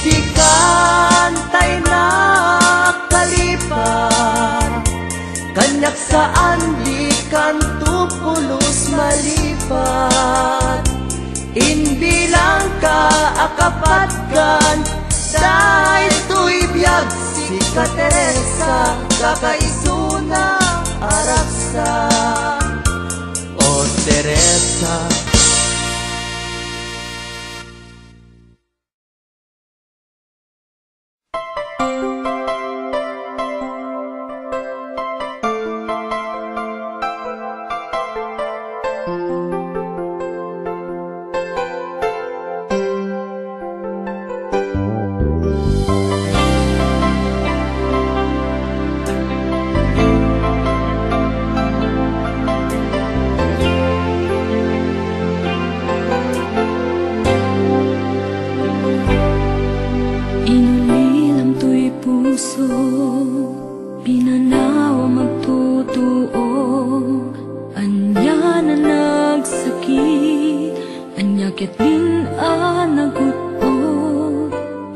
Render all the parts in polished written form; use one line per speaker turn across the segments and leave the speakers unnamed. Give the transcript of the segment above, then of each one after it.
di kantay na kalipat, kanyak saan di kanto pulos malipat. Inbilang ka akapat kan, dahil to'y biyag si ka Teresa, kakaisuna araksa. O Teresa,
pinanawa magtutuo, anya na nagsakit, anya ket din naguto,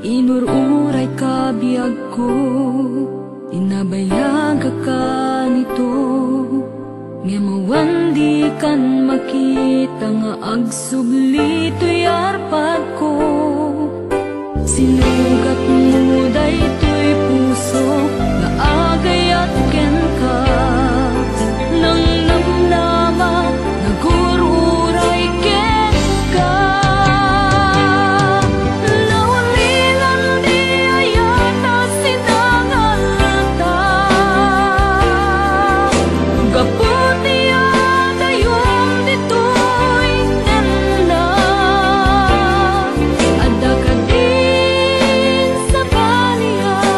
inururay kabiyag ko, inabayag ka nito, nga mawandi kan makita nga agsubli to'y arpad ko. Sinugat mo daytoy puso nga agayat ken ka, nang namnama nagururay ken ka. Naulilan di ayata sinangalta, gaputi adayom ditoy nanda, ada ka di sa balian,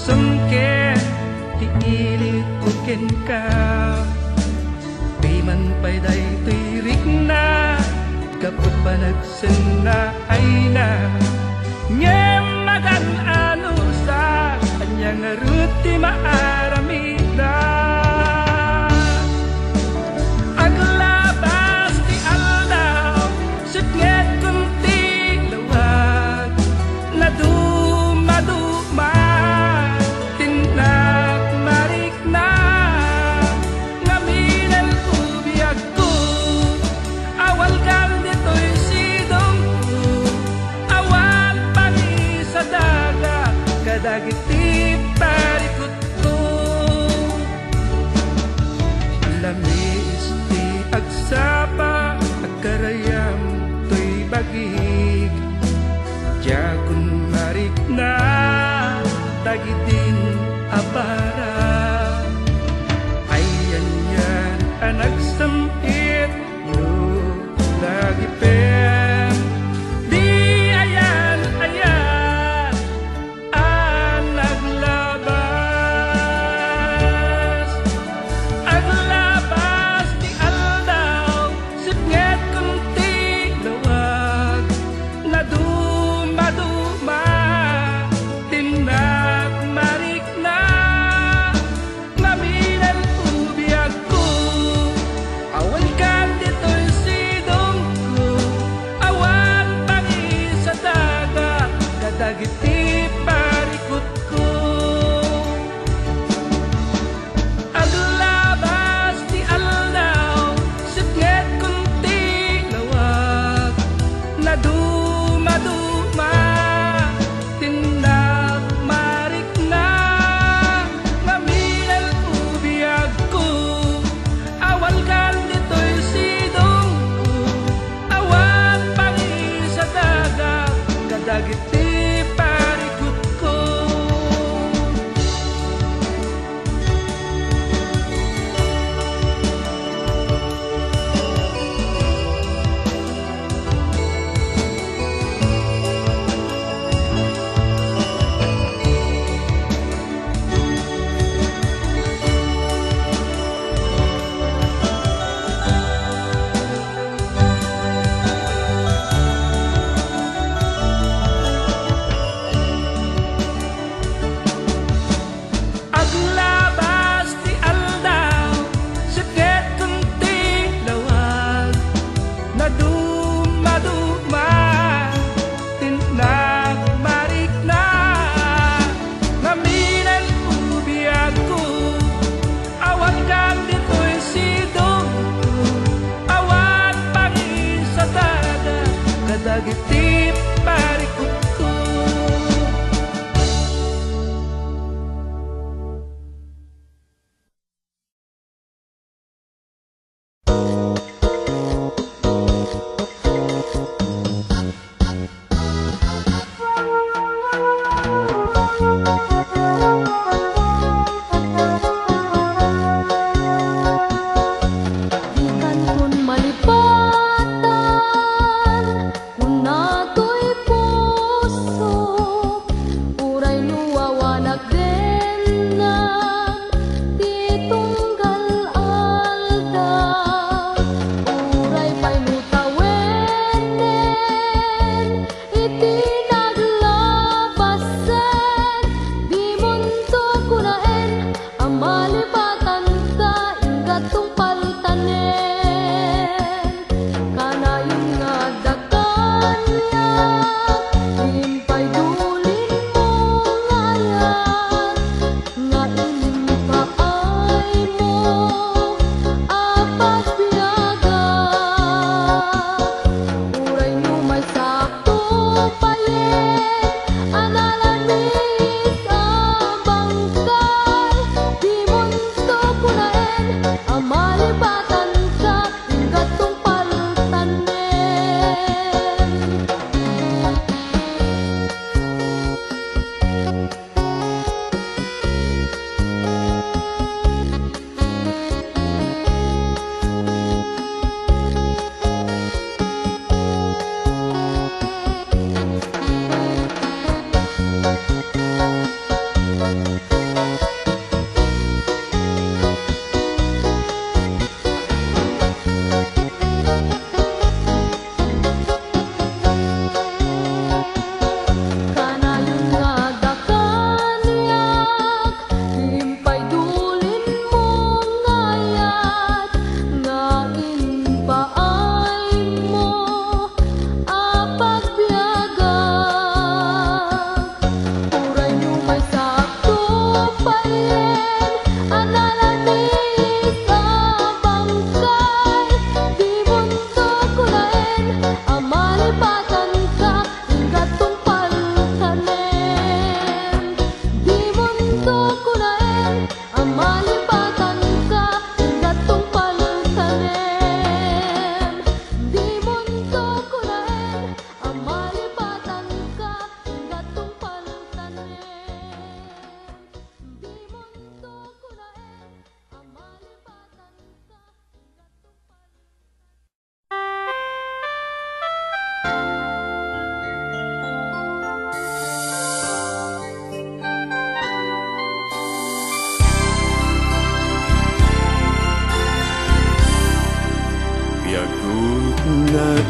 sungke ti ilit uken ka Piman pa'y day tirik na kapag panagsin na ay na Nye magan ano sa kanyang ruti maaramida Aglabas ti alaw sipnget kunti lawag na dumaduma tindak marik na ngaminan ubiyag ko awal kang dito'y sidong ko awal pani sa daga kadagiti parikot ko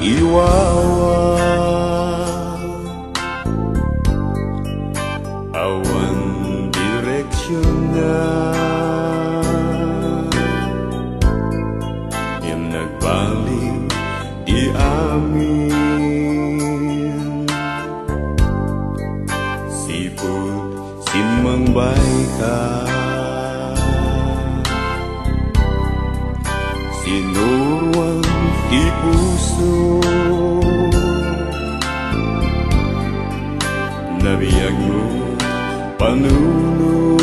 iwawa awan direksyonya yang nagbalik di amin siput simang baika sinurwang di puso nabiyag mo panunod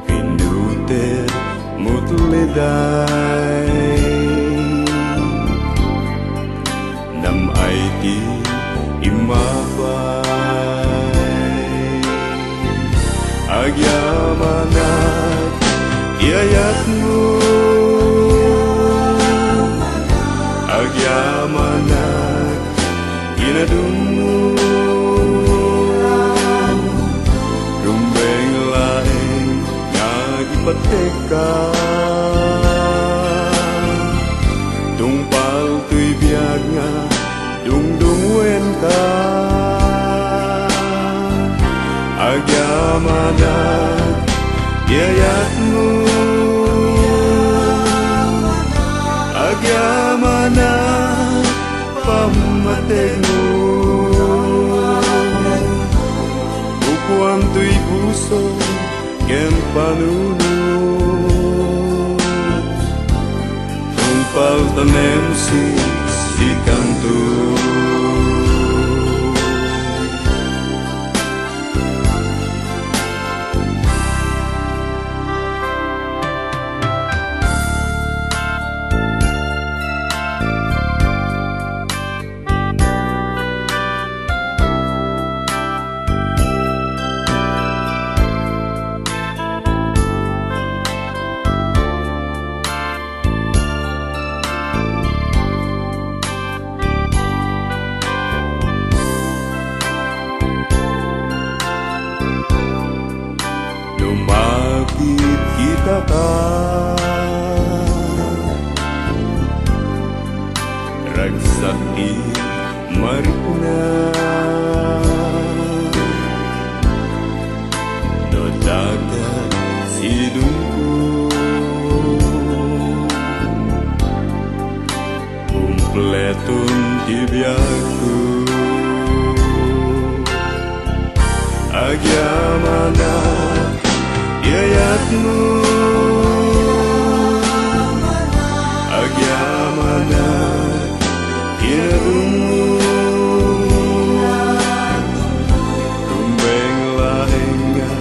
pinduter mutleday nam ay di imabay agyamanat iayat mo agyamanat ginadum mo rumbeng laeng ngagipateka tungpal tuy biag nga dungdungwen ka agyamanat iayat mo agyamanat pamateg mo bukuan tuy puso ken panunod tungpal tanem si kanto lumapit kita ka ragsakti maripuna no dagat sidungko kumpletun tibiyagku agyamanat iayat mo agyamanat ginadum mo rumbeng laeng nga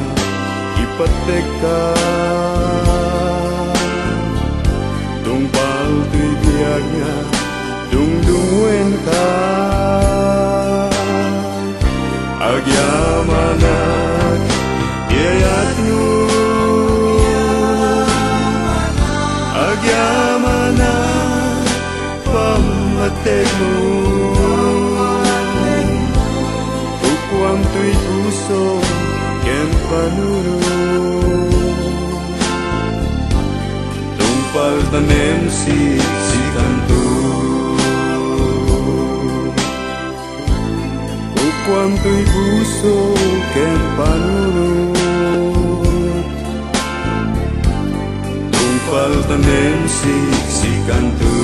ipateka tungpal tuy biag nga dungdungwen ka agyamanat iayat mo agyamanat pamateg mo bukuan tuy puso ken panunod tungpal tanem si kanto bukuan tuy puso ken panunod tungpal tanem si kanto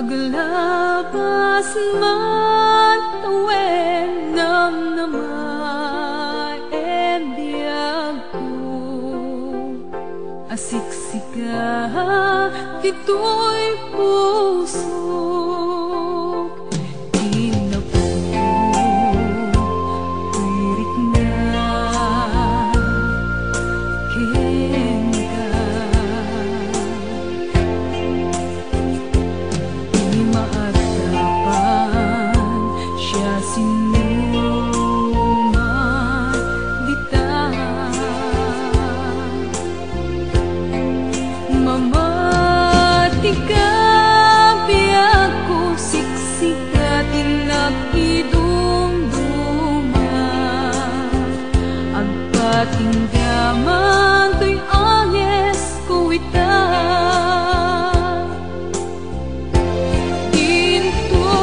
Paglabas man tawen nam namay biyag ko asiksika dito'y puso tinggaman to'y anyes ko ita Ginto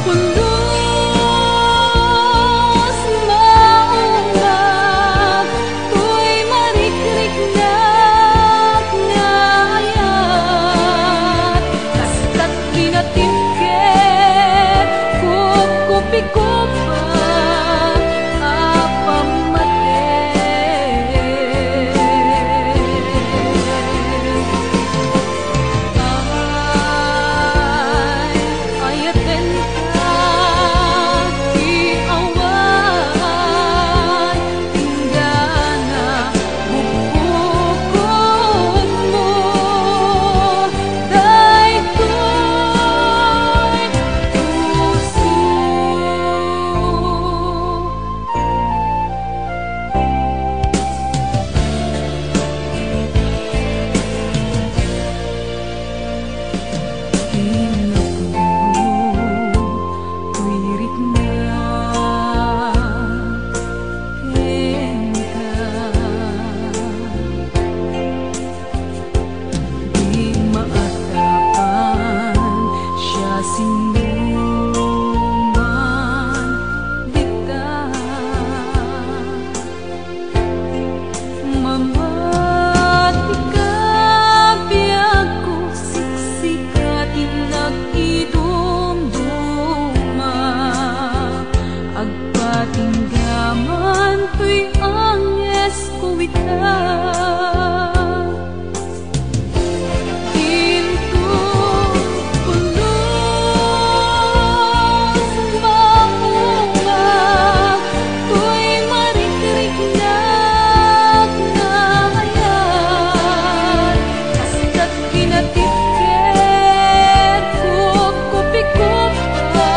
pulos maunag to'y marikrik na ngayat kasta't kinatipket kup-kupi-kupa tinggaman to'y anyes ko ita Ginto pulos maunag to'y marikrik na ngayat kasta't kinatipket kup-kupi-kupa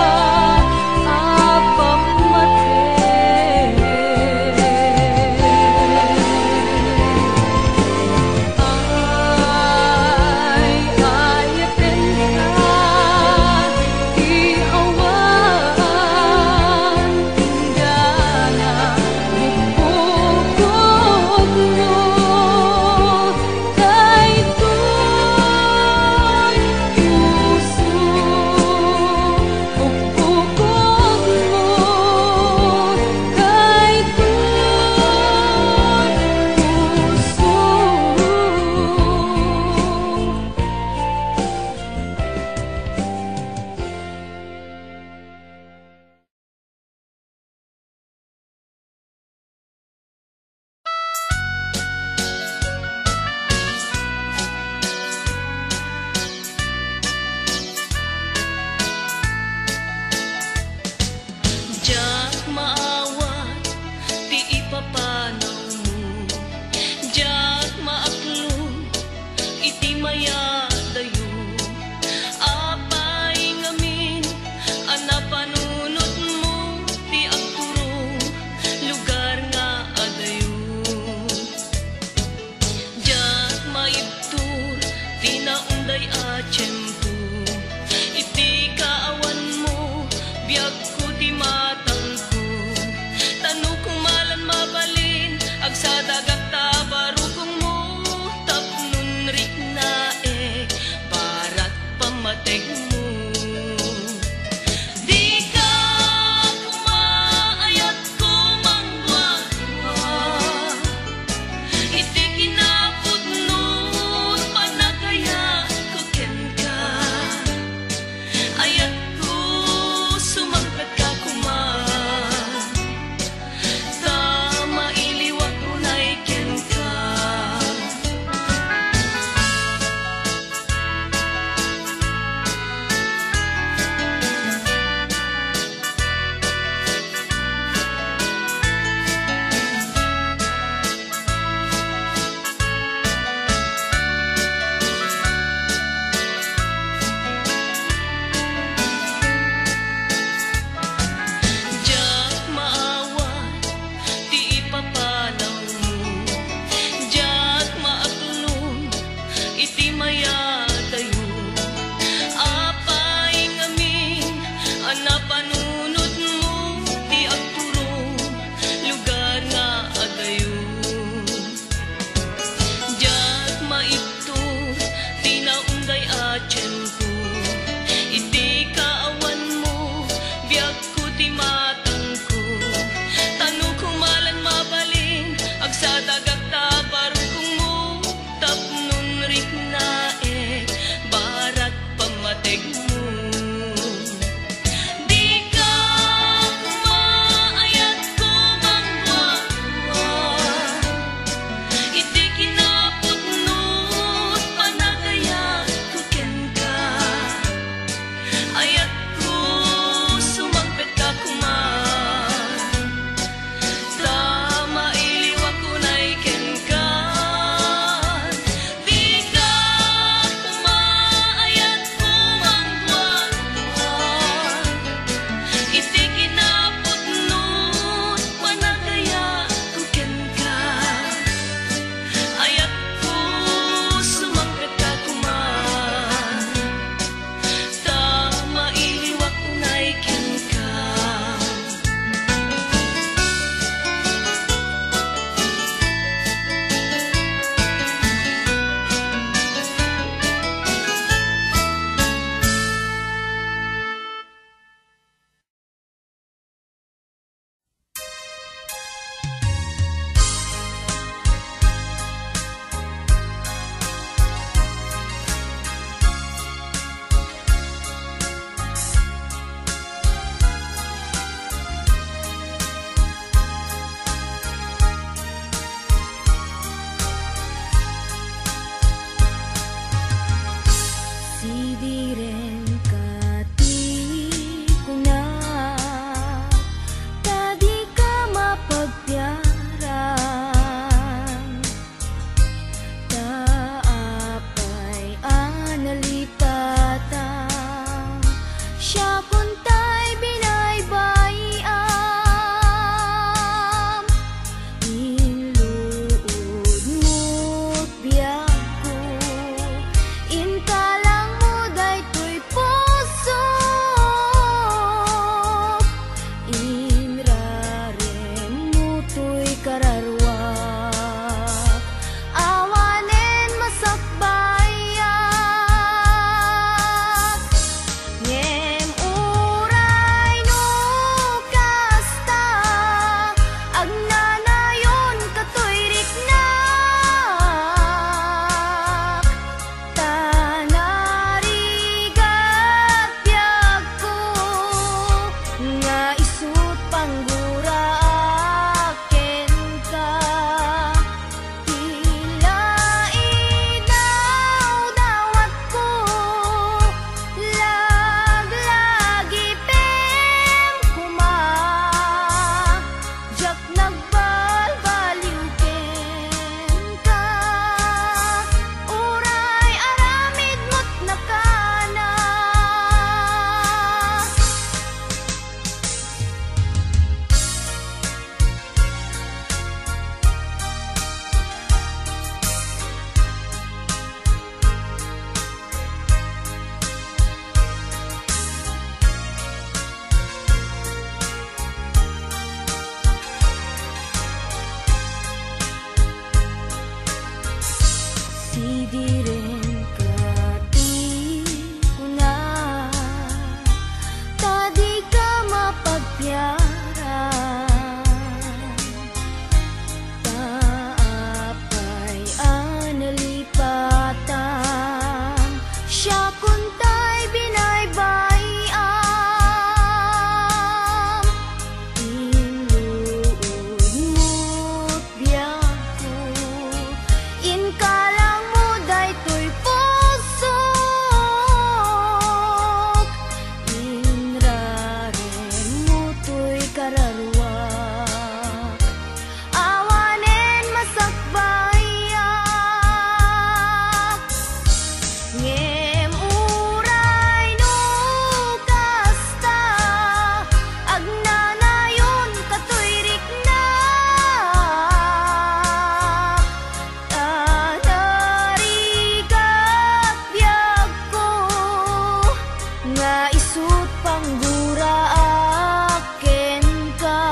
nga isut panggura aken ka.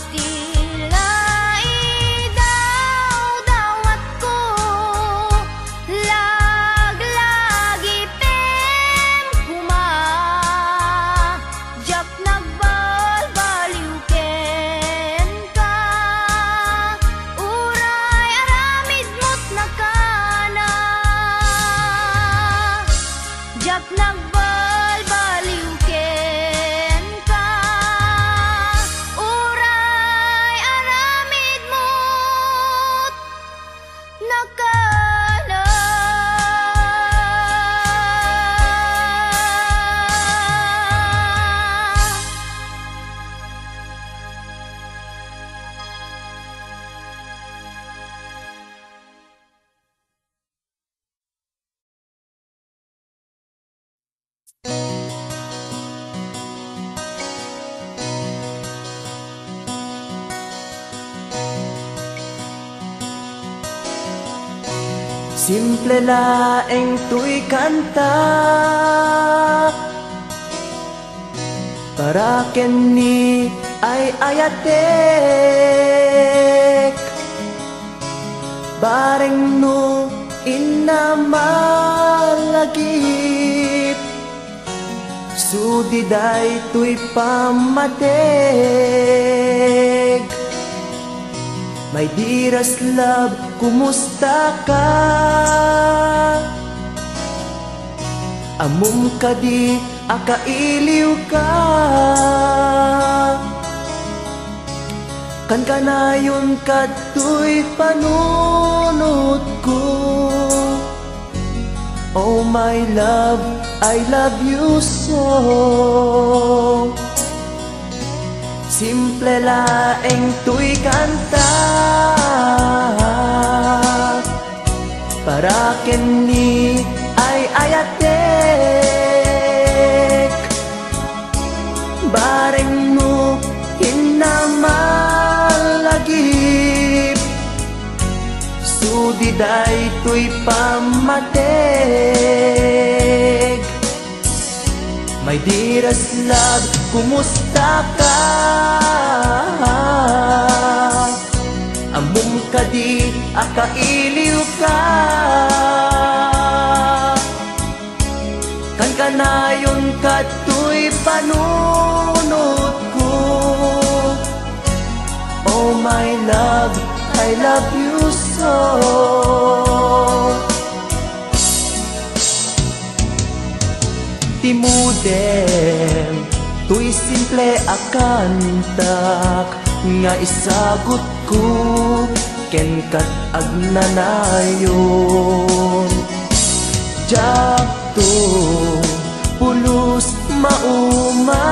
Tila idaw-dawat ko, lag-lagi pem kuma. Jak nagbalbaliw ken ka, uray aramid mo't nakana. Jak nagbalbaliw ken ka, uray aramid mo't nakana.
Simple laeng tuy kanta para kenni ay ayatek, bareng no inamalagip, sudiday tuy pamateg. My dearest love, kumusta ka? Amum ka di, akailiw ka. Kan kanayon ka tuy panunod ko. Oh my love, I love you so. Simple laeng tuy kanta para kenni ay ayatek, bareng mo hinamalagip, sudiday tuy pamateg. My dearest love, kumusta ka? Amum ka di, akailiw ka. Kan kanayon ka tuy panunod ko. Oh my love, I love you so. Timudem, tuy simple akantak, nga isagot ko, ken kat agnanayon. Jak to, pulos mauma,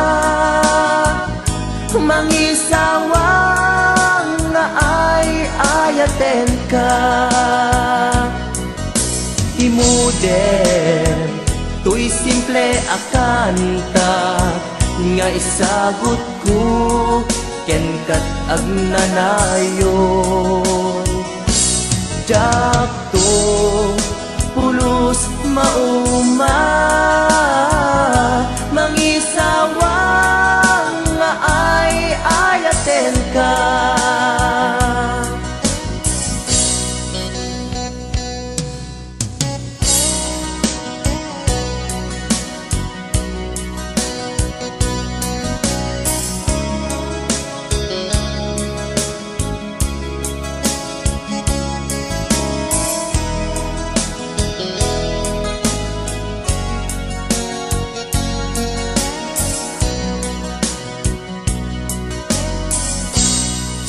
mangisawang nga ay ayaten ka. Timudem, tuy simple akanta, nga isagot ko, ken kat agnanayon. Jak to, pulos mauma, mangisawang nga ay ayaten ka.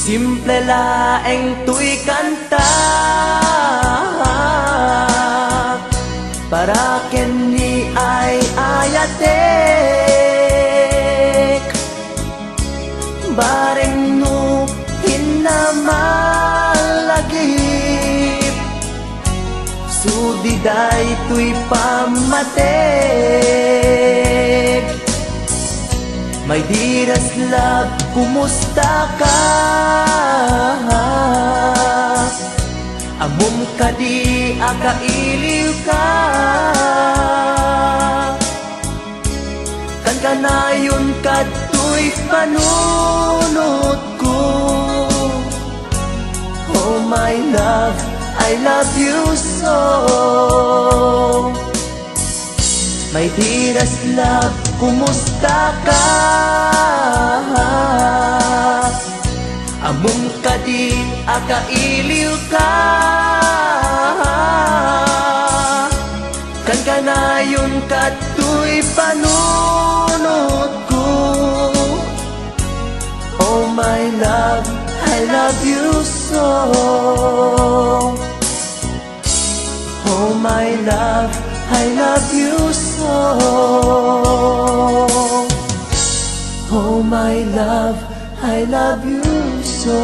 Simple laeng tuy kanta para kenni ay ayatek, bareng no hinamalagip, sudiday tuy pamateg. My dearest love, kumusta ka? Amum ka di, akailiw ka. kanayon kato'y panunod ko. Oh my love, I love you so. My dearest love, kumusta ka? Among kadi akailiw ka. Kan kanayon kato'y panunod ko. Oh my love, I love you so. Oh my love, I love you so. Oh my love, I love you so.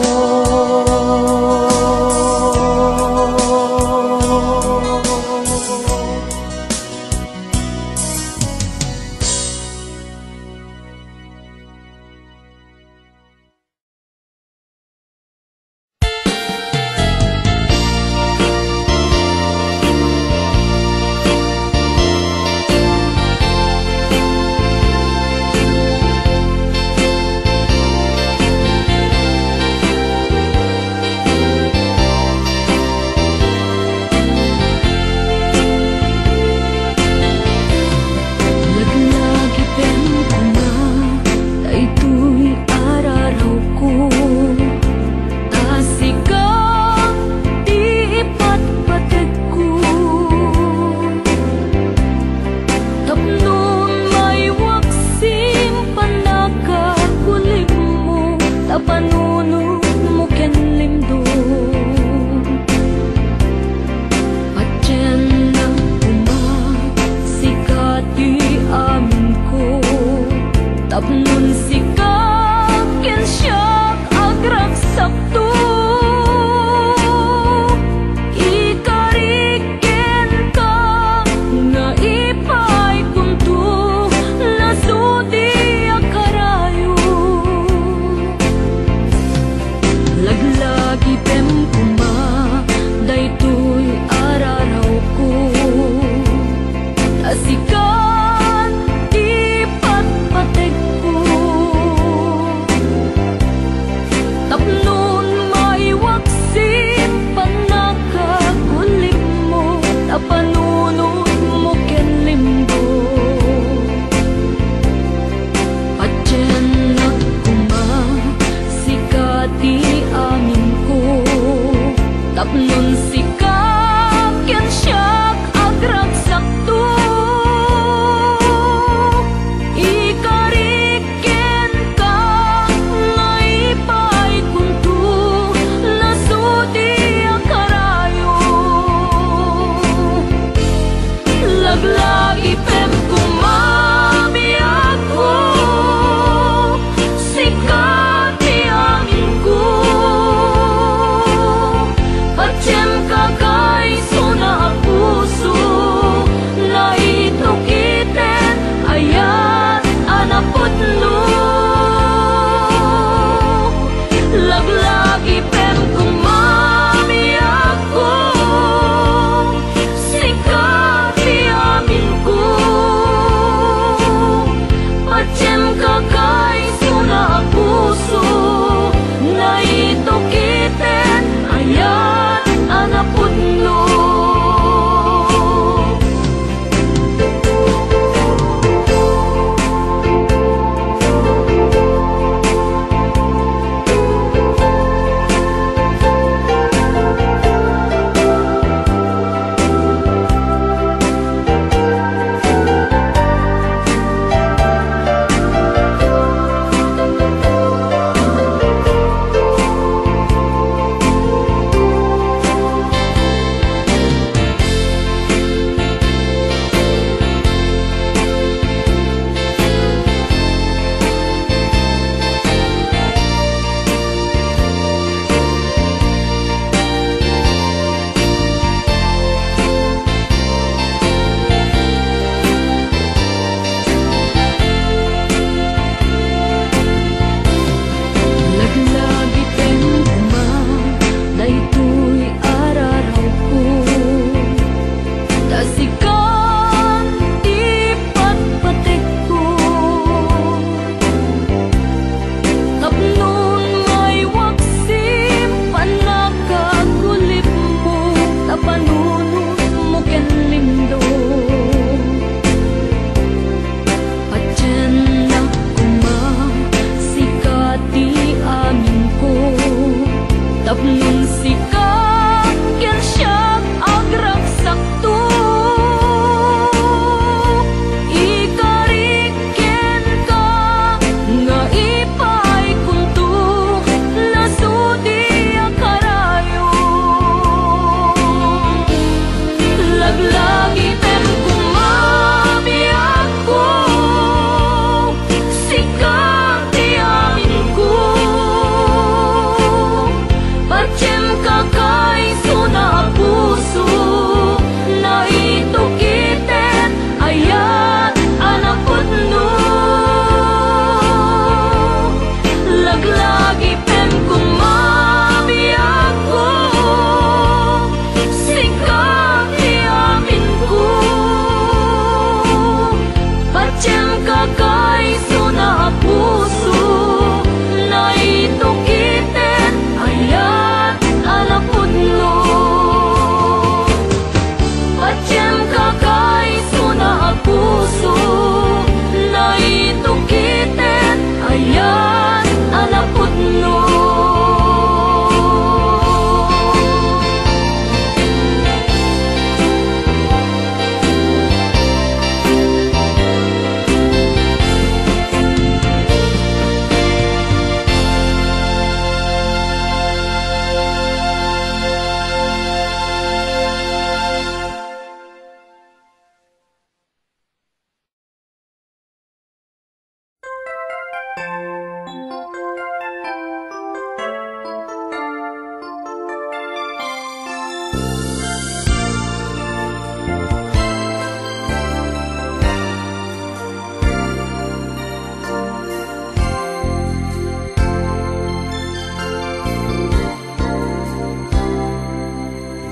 Asikan di patpatek ko.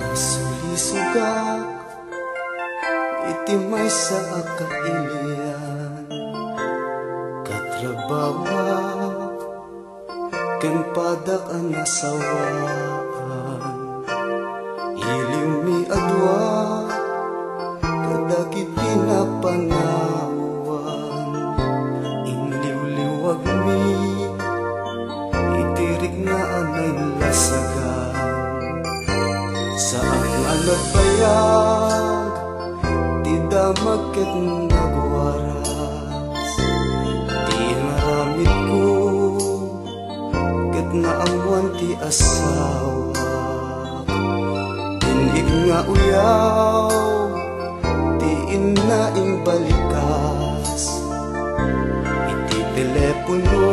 Nasulisugak itimay sa akailian, katrabawa ken padak ang nasawaan, iliw mi adwa kadagit pinapanawan, inliw-liwag mi itirik na anay lasagan, saat nga nagbayag di damag ket nagwaras, di naramit ko ket naamuan ti asawa, dinig nga uyaw ti inaing balikas, iti telepono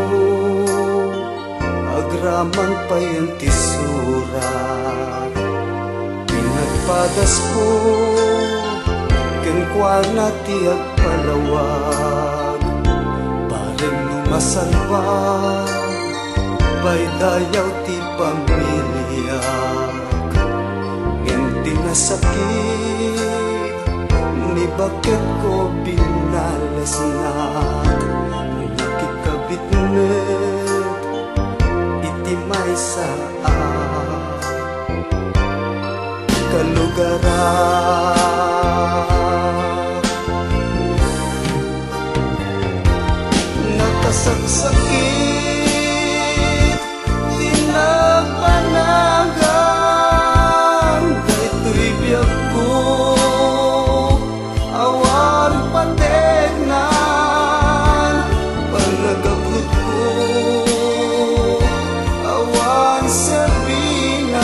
agraman pa yan ti surat, pinagpadas ko kenkwana ti agpalawag, bareng numasalba bay dayaw ti pamilyak, ngem ti nasakit ni bakit ko binales na, nakikabit net iti may saan kalugaran, nakasaksakit tinagpanagan, daytoy biyag ko awan pandegnan, panagabrut ko awan serbinan,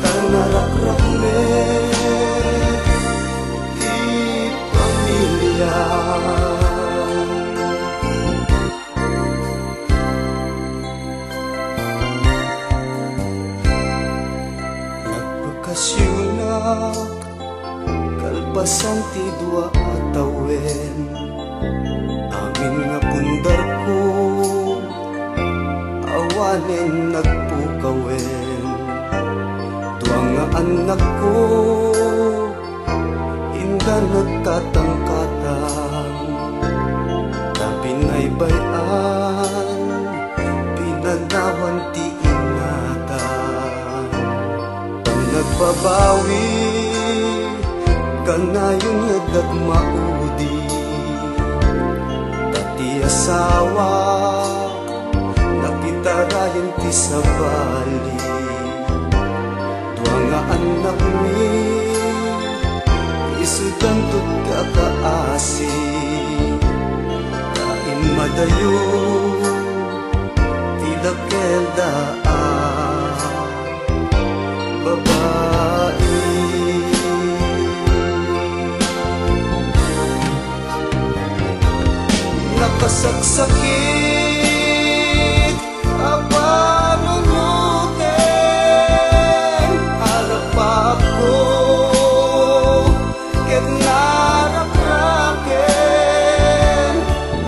tanarak-rakmet di pamilya. Nagpakasyunak kalpasan ti dua atawen, amin nga pundar ko awanen nagpukawen, dua nga anak ko inda nagkatang-katang, napinaybayan pinanawan ti ingatan, pang nagbabawi kanayon nagdagmaudi, tati asawa napitarayan ti sabali, dua nga anak mi isudan tut kakaasi, kain madayo tilakel daan, babae nakasaksakit aparunuten, harap ko ket narak-raken,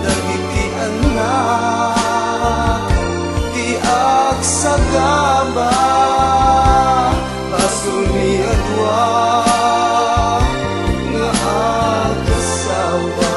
dagiti anak ti agsagaba, pasuni adwa nga agasawa.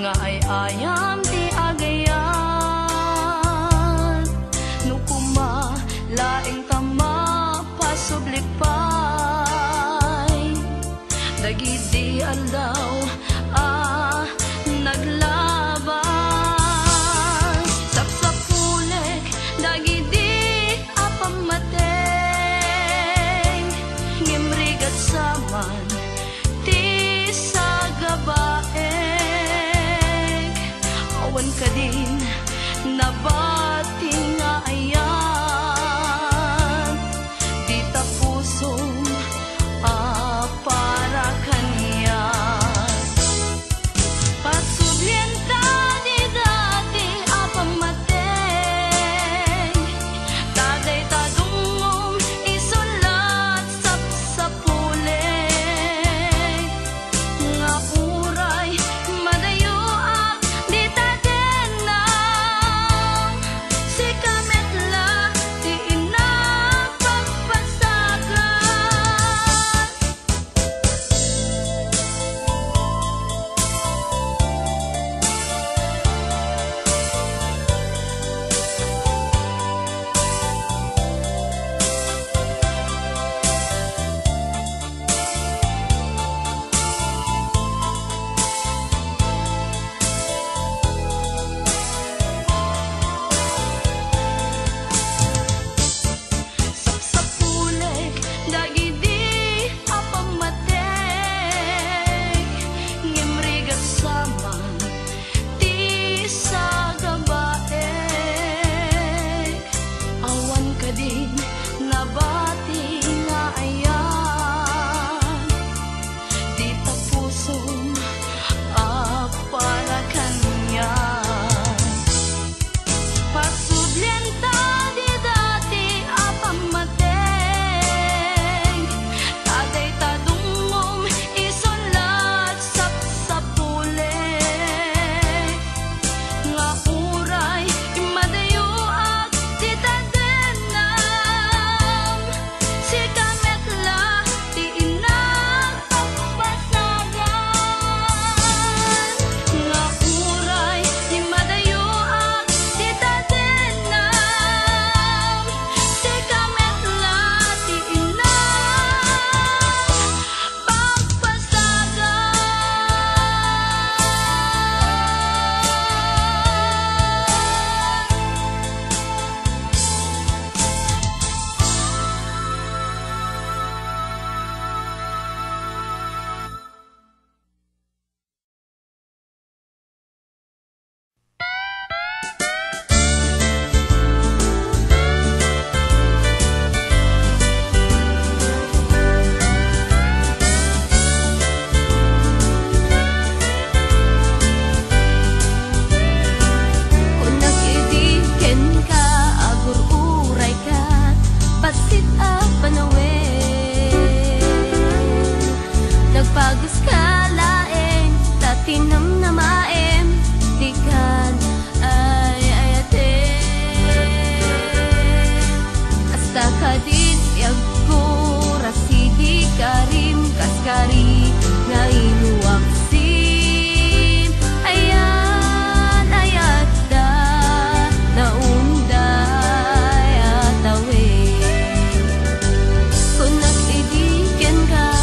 nga ay ayam ti agayan no kuma laing tama pasublikpay dagiti aldaw naglaban sapsapulek dagiti apamateng ngimrigat saman ti sagabaeng awan ka din nabati nga ayan di tapusom para kanyan Nagpagos ka laeng tatinam na maem di kan ay ayate hasta kadin yagko rasidi karim kaskari nga inuwaksim ayan ayat da naunday atawe kung nag-idikin ka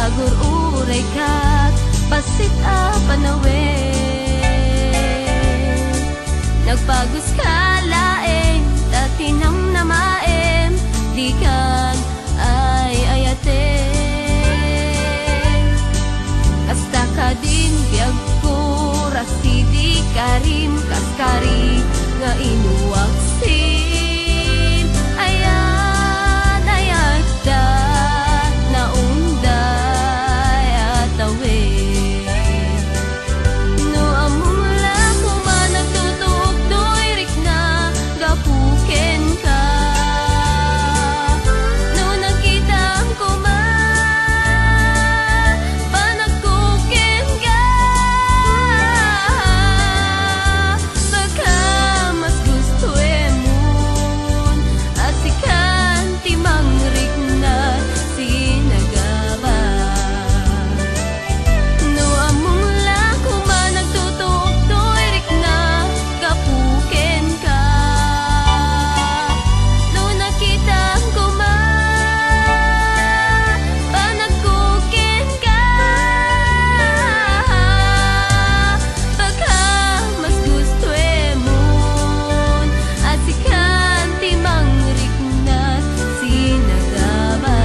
agur uray ka basit panawe nagpagos ka laeng tatinam na maem di kan ay ayate kasta ka din biyag ko rasidi karim kaskari nga inuwaksim ayan ayat da naunday atawe no amumula ko man nagtutuog doy rik na gapuken ka no nakita ko man panagkuken ka baka mas gusto emon at sikan timang rik na sinagaba no amumula ko man nagtutuog doy rik na gapuken ka no nakita ko man panagkuken ka baka mas gusto emon at sikan timang rik na sinagaba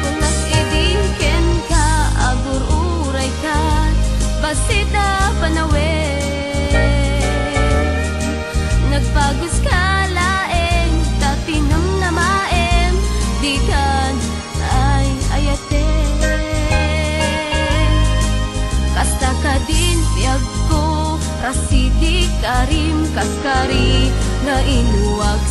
kung nag-idiken ka agur uray ka basita panawe nagpagos ka laeng tatinam na maem di kan ay ayate kasta ka din biyag ko rasidi karim kaskari nga inuwag